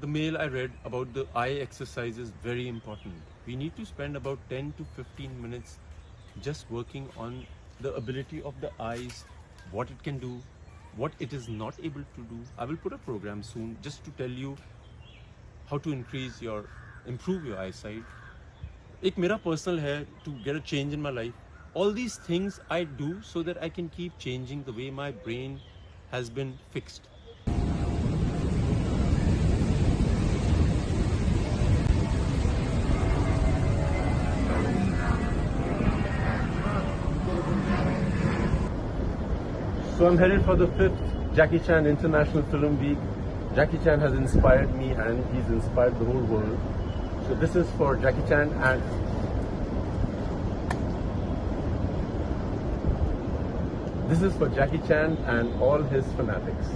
the mail I read about the eye exercise is very important. We need to spend about 10 to 15 minutes just working on the ability of the eyes, what it can do, what it is not able to do. I will put a program soon just to tell you how to improve your eyesight. एक मेरा personal है to get a change in my life. All these things I do so that I can keep changing the way my brain has been fixed. So I'm headed for the 5th Jackie Chan International Film Week. Jackie Chan has inspired me and he's inspired the whole world. So this is for Jackie Chan and all his fanatics.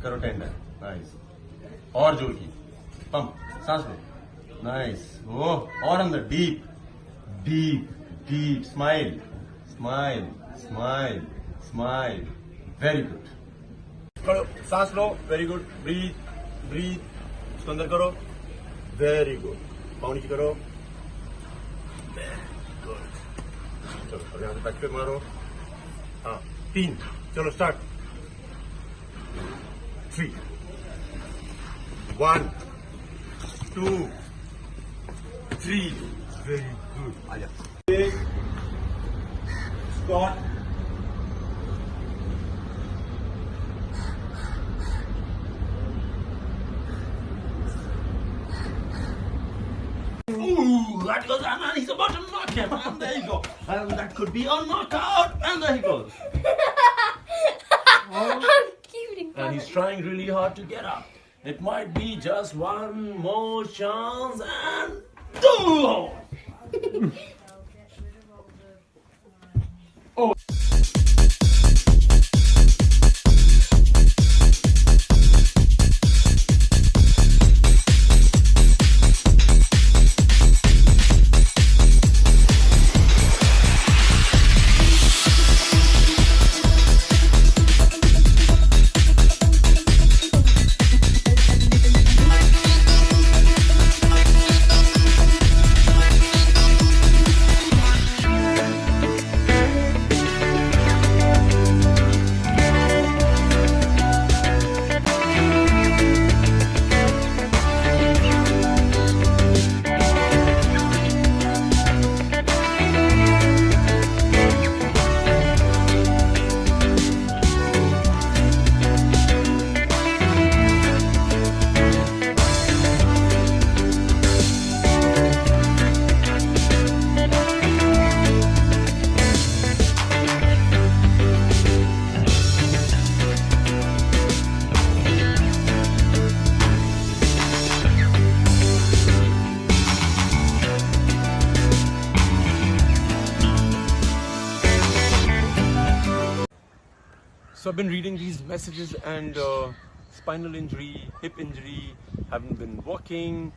करो tender, nice, और जोर की pump, सांस लो, nice, वो और अंदर, deep deep deep, smile smile smile smile, very good, करो, सांस लो, वेरी गुड, ब्रीथ ब्रीथ, उसको अंदर करो, वेरी गुड, पाँव नीचे करो, वेरी गुड, चलो यहाँ से बैक पे मारो, हाँ 3, चलो start, 3 1, 2, 3. Very good. Aja. Big. Squat. Ooh, that goes, and he's about to knock him, and there you go. And that could be a knockout, and there he goes. I'm keeping And he's trying really hard to get up. It might be just one more chance, and do. So I've been reading these messages, and spinal injury, hip injury, haven't been walking,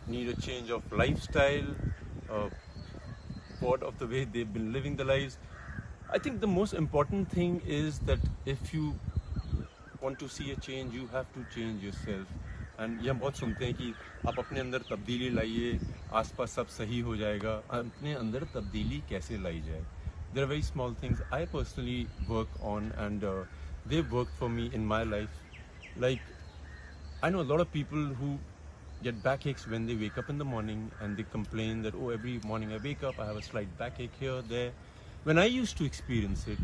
need a change of lifestyle, bored of the way they've been living their lives. I think the most important thing is that if you want to see a change, you have to change yourself. And ये हम बहुत सुनते हैं कि आप अपने अंदर तब्दीली लाइए, आसपास सब सही हो जाएगा. अपने अंदर तब्दीली कैसे लाई जाए? There are very small things I personally work on, and they've worked for me in my life. Like, I know a lot of people who get backaches when they wake up in the morning, and they complain that, oh, every morning I wake up, I have a slight backache here, there. When I used to experience it,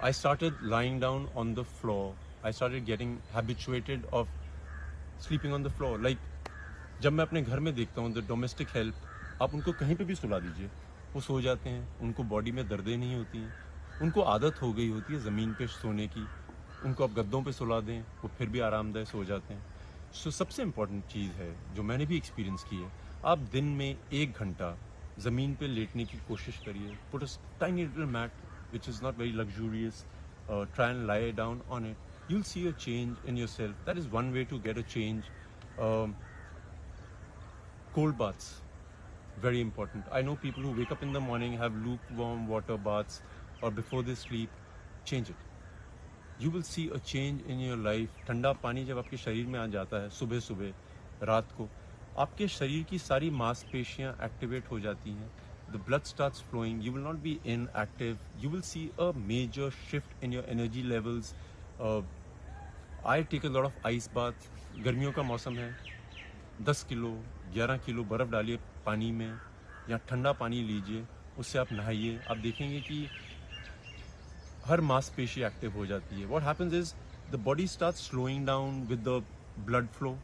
I started lying down on the floor. I started getting habituated of sleeping on the floor. Like, जब मैं अपने घर में देखता हूँ, the domestic help, आप उनको कहीं पे भी सुला दीजिए, वो सो जाते हैं. उनको बॉडी में दर्दें नहीं होती हैं. उनको आदत हो गई होती है ज़मीन पे सोने की. उनको आप गद्दों पे सुला दें, वो फिर भी आरामदायक सो जाते हैं. सो सबसे इम्पॉर्टेंट चीज़ है जो मैंने भी एक्सपीरियंस की है, आप दिन में 1 घंटा ज़मीन पे लेटने की कोशिश करिए. Put a tiny little mat which is not very luxurious, try and lie down on it. You'll see a change in yourself. That is one way to get a change. Cold baths, very important. I know people who wake up in the morning, have lukewarm water baths, or before they sleep. Change it. You will see a change in your life. ठंडा पानी जब आपके शरीर में आ जाता है सुबह सुबह रात को, आपके शरीर की सारी मांसपेशियां एक्टिवेट हो जाती हैं. The blood starts flowing. You will not be inactive. You will see a major shift in your energy levels. I take a lot of ice bath. गर्मियों का मौसम है, 10 किलो 11 किलो बर्फ़ डालिए पानी में, या ठंडा पानी लीजिए, उससे आप नहाइए. आप देखेंगे कि हर मांसपेशी एक्टिव हो जाती है. What happens is the body starts slowing down with the blood flow.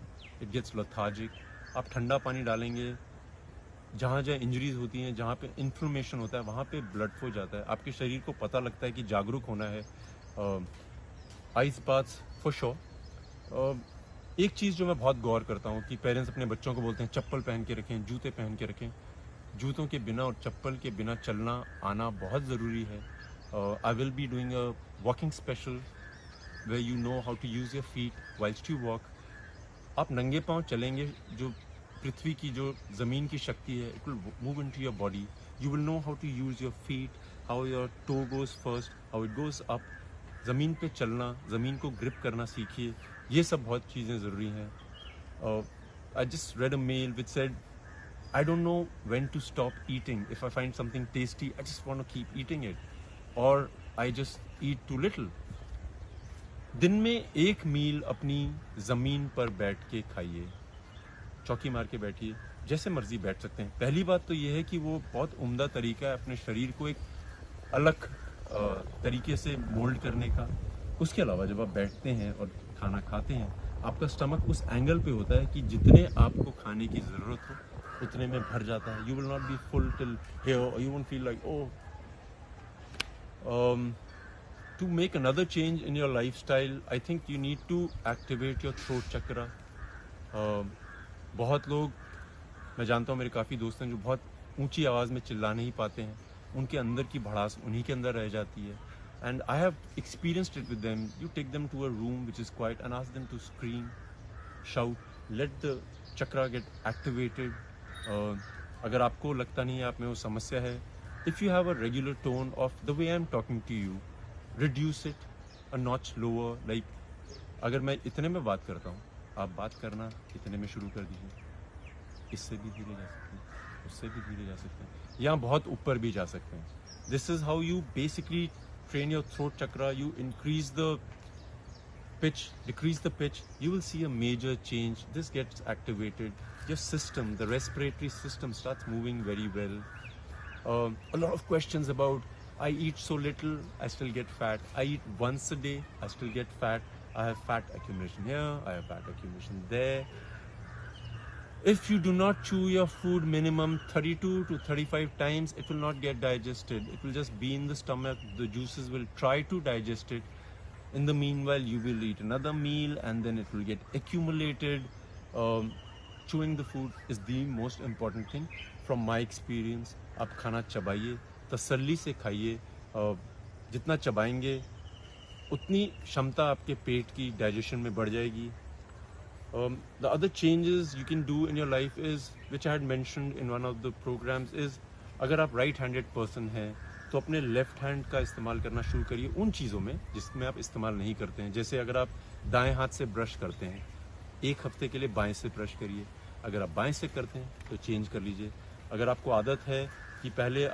It gets lethargic. आप ठंडा पानी डालेंगे, जहाँ जहाँ इंजरीज होती हैं, जहाँ पे इन्फ्लेमेशन होता है, वहाँ पे ब्लड फ्लो जाता है. आपके शरीर को पता लगता है कि जागरूक होना है. Ice baths for sure. एक चीज़ जो मैं बहुत गौर करता हूँ कि पेरेंट्स अपने बच्चों को बोलते हैं चप्पल पहन के रखें, जूते पहन के रखें. जूतों के बिना और चप्पल के बिना चलना आना बहुत ज़रूरी है. I will be doing a walking special where you know how to use your feet whilst you walk. आप नंगे पाँव चलेंगे, जो पृथ्वी की जो ज़मीन की शक्ति है, it will move into your body. You will know how to use your feet, how your toe goes first, how it goes up. ज़मीन पे चलना, ज़मीन को ग्रिप करना सीखिए. ये सब बहुत चीज़ें ज़रूरी हैं. I just read a mail which said, I don't know when to stop eating. If I find something tasty, I just want to keep eating it. Or I just eat too little. दिन में एक मील अपनी ज़मीन पर बैठ के खाइए, चौकी मार के बैठिए, जैसे मर्जी बैठ सकते हैं। पहली बात तो ये है कि वो बहुत उम्दा तरीका है अपने शरीर को एक अलग तरीके से मोल्ड करने का। उसके अलावा जब आप बैठते हैं और खाना खाते हैं, आपका स्टमक उस एंगल पे होता है कि जितने आपको खाने की ज़रूरत हो उतने में भर जाता है। You will not be full till here, you won't feel like to make another change in your lifestyle, I think you need to activate your throat chakra. बहुत लोग, मैं जानता हूँ, मेरे काफ़ी दोस्त हैं जो बहुत ऊंची आवाज़ में चिल्ला नहीं पाते हैं, उनके अंदर की भड़ास उन्हीं के अंदर रह जाती है. And I have experienced it with them. You take them to a room which is quiet and ask them to scream, shout, let the chakra get activated. अगर आपको लगता नहीं है आप में वो समस्या है, if you have a regular tone of the way I'm talking to you, reduce it a notch lower. Like अगर मैं इतने में बात करता हूँ, आप बात करना इतने में शुरू कर दीजिए. इससे भी धीरे जा सकते हैं, उससे भी धीरे जा सकते हैं, या बहुत ऊपर भी जा सकते हैं. This is how you basically train your throat chakra. You increase the pitch, decrease the pitch, you will see a major change. This gets activated. Your system, the respiratory system, starts moving very well. A lot of questions about, I eat so little, I still get fat. I eat once a day, I still get fat. I have fat accumulation here, I have fat accumulation there. If you do not chew your food minimum 32 to 35 times, it will not get digested. It will just be in the stomach. The juices will try to digest it. In the meanwhile, you will eat another meal and then it will get accumulated. Chewing the food is the most important thing. From my experience, आप खाना चबाइए, तसल्ली से खाइए. जितना चबाएंगे उतनी क्षमता आपके पेट की डाइजेशन में बढ़ जाएगी. The other changes you can do in your life is, which I had mentioned in one of the programs, is अगर आप right-handed person हैं तो अपने लेफ्ट हैंड का इस्तेमाल करना शुरू करिए उन चीज़ों में जिसमें आप इस्तेमाल नहीं करते हैं. जैसे अगर आप दाएं हाथ से ब्रश करते हैं, एक हफ्ते के लिए बाएं से ब्रश करिए. अगर आप बाएं से करते हैं तो चेंज कर लीजिए. अगर आपको आदत है कि पहले